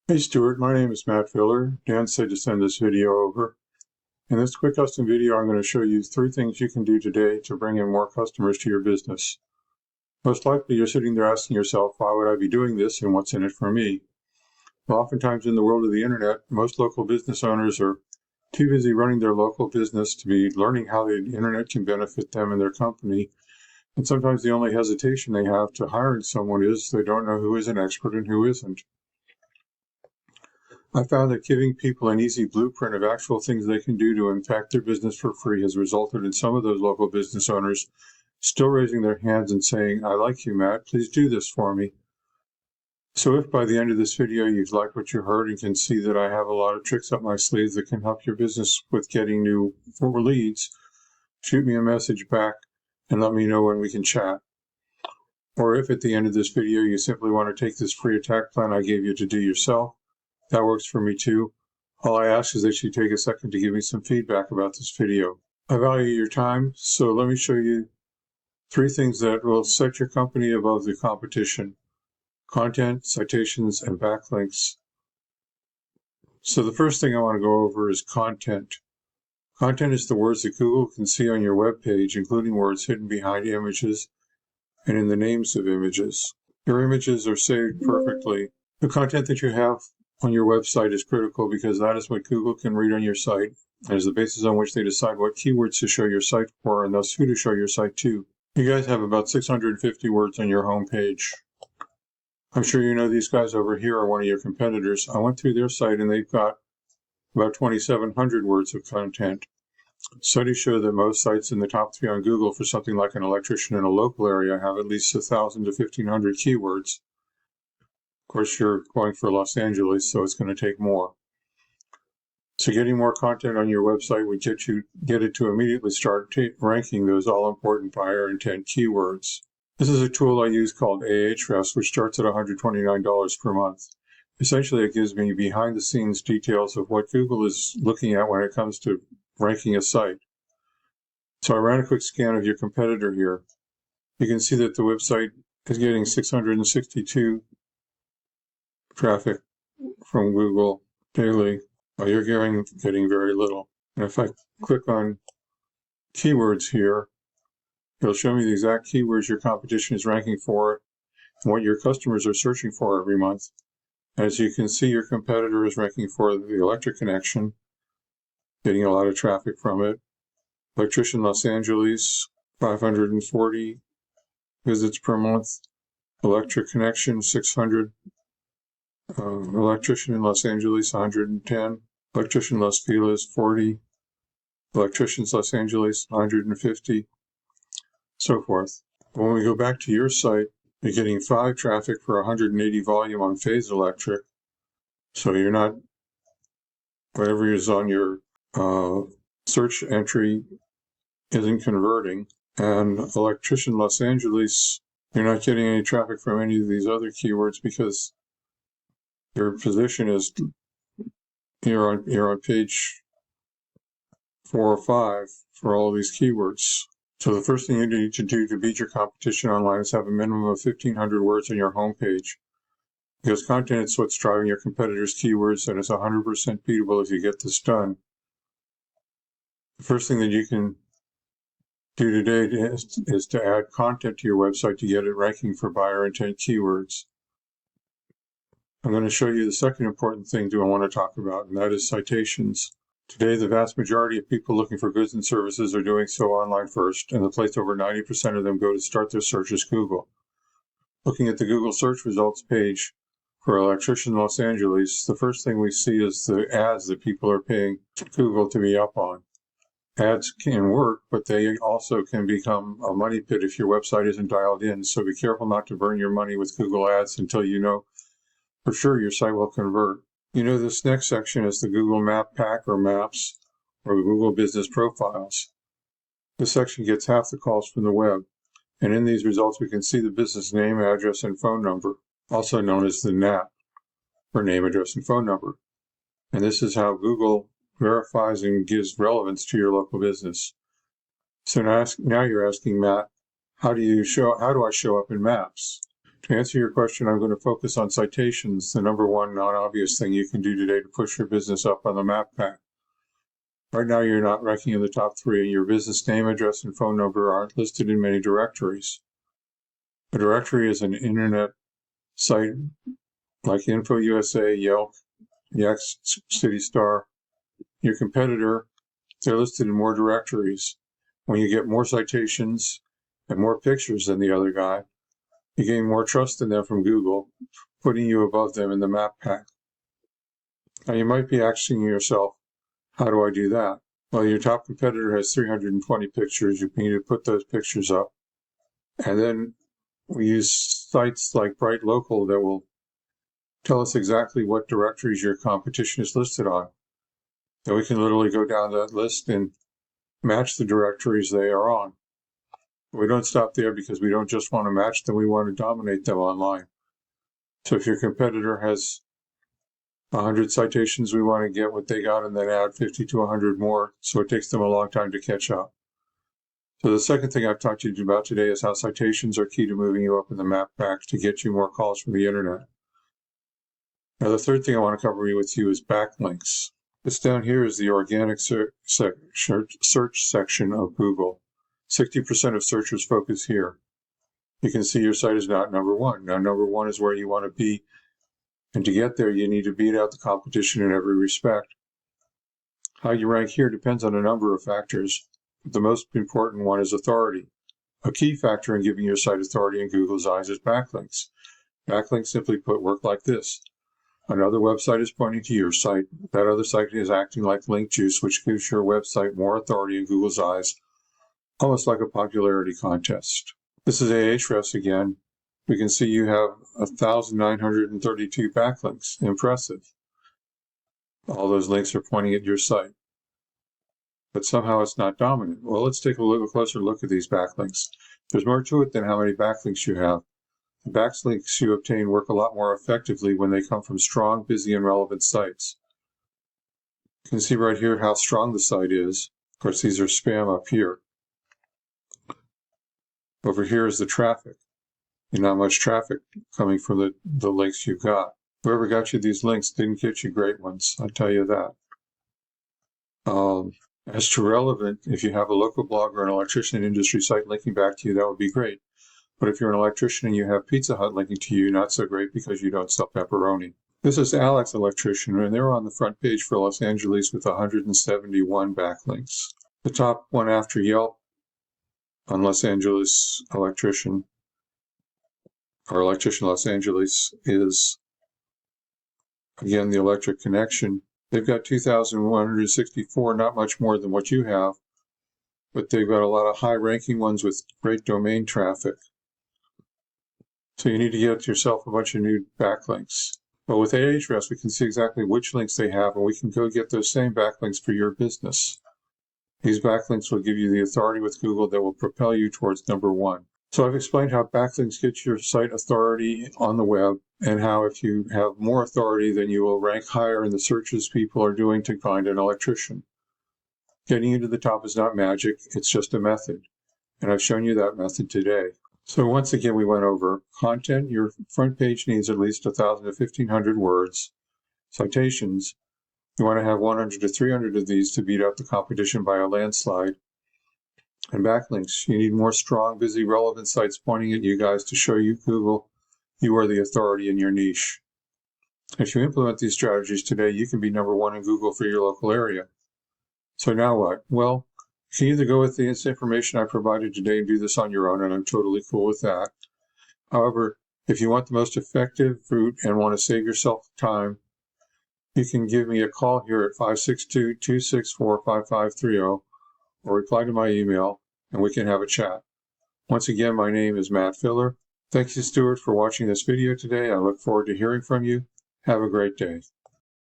Hey Stuart, my name is Matt Filler. Dan said to send this video over. In this quick custom video, I'm going to show you 3 things you can do today to bring in more customers to your business. Most likely you're sitting there asking yourself, why would I be doing this and what's in it for me? Well, oftentimes in the world of the internet, most local business owners are too busy running their local business to be learning how the internet can benefit them and their company. And sometimes the only hesitation they have to hiring someone is they don't know who is an expert and who isn't. I found that giving people an easy blueprint of actual things they can do to impact their business for free has resulted in some of those local business owners still raising their hands and saying, I like you, Matt, please do this for me. So if by the end of this video you've liked what you heard and can see that I have a lot of tricks up my sleeve that can help your business with getting new leads, shoot me a message back and let me know when we can chat. Or if at the end of this video you simply want to take this free attack plan I gave you to do yourself, that works for me too. All I ask is that you take a second to give me some feedback about this video. I value your time, so let me show you 3 things that will set your company above the competition: content, citations, and backlinks. So the first thing I want to go over is content. Content is the words that Google can see on your web page, including words hidden behind images and in the names of images. Your images are saved perfectly. The content that you have on your website is critical because that is what Google can read on your site and is the basis on which they decide what keywords to show your site for and thus who to show your site to. You guys have about 650 words on your home page. I'm sure you know these guys over here are one of your competitors. I went through their site and they've got about 2,700 words of content. Studies show that most sites in the top 3 on Google for something like an electrician in a local area have at least 1,000 to 1,500 keywords. Of course, you're going for Los Angeles, so it's going to take more. So getting more content on your website would get it to immediately start ranking those all-important buyer intent keywords. This is a tool I use called Ahrefs, which starts at $129 per month. Essentially, it gives me behind-the-scenes details of what Google is looking at when it comes to ranking a site. So I ran a quick scan of your competitor here. You can see that the website is getting 662 traffic from Google daily, while you're getting very little. And if I click on keywords here, it'll show me the exact keywords your competition is ranking for and what your customers are searching for every month. As you can see, your competitor is ranking for the electric connection, getting a lot of traffic from it. Electrician Los Angeles, 540 visits per month. Electric connection, 600. Electrician in Los Angeles, 110. Electrician Los Feliz, 40. Electricians Los Angeles, 150. So forth. When we go back to your site, you're getting 5 traffic for 180 volume on Phase Electric. So you're not, whatever is on your search entry isn't converting. And Electrician Los Angeles, you're not getting any traffic from any of these other keywords because your position is you're on page 4 or 5 for all these keywords. So the first thing you need to do to beat your competition online is have a minimum of 1,500 words on your homepage. Because content is what's driving your competitors' keywords, and it's 100% beatable if you get this done. The first thing that you can do today is to add content to your website to get it ranking for buyer intent keywords. I'm going to show you the second important thing I want to talk about, and that is citations. Today, the vast majority of people looking for goods and services are doing so online first, and the place over 90% of them go to start their search is Google. Looking at the Google search results page for Electrician Los Angeles, the first thing we see is the ads that people are paying Google to be up on. Ads can work, but they also can become a money pit if your website isn't dialed in, so be careful not to burn your money with Google Ads until you know for sure your site will convert. You know, this next section is the Google Map Pack or Maps or Google Business Profiles. This section gets half the calls from the web, and in these results we can see the business name, address, and phone number, also known as the NAP, or name, address, and phone number. And this is how Google verifies and gives relevance to your local business. So now you're asking, Matt, how do I show up in Maps? To answer your question, I'm going to focus on citations, the number one non-obvious thing you can do today to push your business up on the map pack. Right now, you're not ranking in the top 3, and your business name, address, and phone number aren't listed in many directories. A directory is an internet site like InfoUSA, Yelp, Yext, CityStar. Your competitor, they're listed in more directories. When you get more citations and more pictures than the other guy, you gain more trust in them from Google, putting you above them in the map pack. Now you might be asking yourself, how do I do that? Well, your top competitor has 320 pictures. You need to put those pictures up. And then we use sites like Bright Local that will tell us exactly what directories your competition is listed on. And we can literally go down that list and match the directories they are on. We don't stop there because we don't just want to match them, we want to dominate them online. So if your competitor has 100 citations, we want to get what they got and then add 50 to 100 more, so it takes them a long time to catch up. So the second thing I've talked to you about today is how citations are key to moving you up in the map pack to get you more calls from the internet. Now the third thing I want to cover with you is backlinks. This down here is the organic search section of Google. 60% of searchers focus here. You can see your site is not number 1. Now number 1 is where you want to be, and to get there you need to beat out the competition in every respect. How you rank here depends on a number of factors, but the most important one is authority. A key factor in giving your site authority in Google's eyes is backlinks. Backlinks, simply put, work like this. Another website is pointing to your site. That other site is acting like link juice, which gives your website more authority in Google's eyes, almost like a popularity contest. This is Ahrefs again. We can see you have 1,932 backlinks. Impressive. All those links are pointing at your site. But somehow it's not dominant. Well, let's take a little closer look at these backlinks. There's more to it than how many backlinks you have. The backlinks you obtain work a lot more effectively when they come from strong, busy, and relevant sites. You can see right here how strong the site is. Of course, these are spam up here. Over here is the traffic. And not much traffic coming from the links you've got. Whoever got you these links didn't get you great ones, I'll tell you that. As to relevant, if you have a local blog or an electrician industry site linking back to you, that would be great. But if you're an electrician and you have Pizza Hut linking to you, not so great because you don't sell pepperoni. This is Alex Electrician, and they're on the front page for Los Angeles with 171 backlinks. The top one after Yelp on Los Angeles Electrician, or Electrician Los Angeles, is, again, the Electric Connection. They've got 2,164, not much more than what you have, but they've got a lot of high-ranking ones with great domain traffic. So you need to get yourself a bunch of new backlinks. But with Ahrefs, we can see exactly which links they have, and we can go get those same backlinks for your business. These backlinks will give you the authority with Google that will propel you towards number 1. So I've explained how backlinks get your site authority on the web, and how if you have more authority, then you will rank higher in the searches people are doing to find an electrician. Getting you to the top is not magic, it's just a method. And I've shown you that method today. So once again, we went over content. Your front page needs at least 1,000 to 1,500 words. Citations, you want to have 100 to 300 of these to beat out the competition by a landslide. And backlinks, you need more strong, busy, relevant sites pointing at you guys to show you, Google, you are the authority in your niche. If you implement these strategies today, you can be number 1 in Google for your local area. So now what? Well, you can either go with the information I provided today and do this on your own, and I'm totally cool with that. However, if you want the most effective route and want to save yourself time, you can give me a call here at 562-264-5530 or reply to my email, and we can have a chat. Once again, my name is Matt Filler. Thank you, Stuart, for watching this video today. I look forward to hearing from you. Have a great day.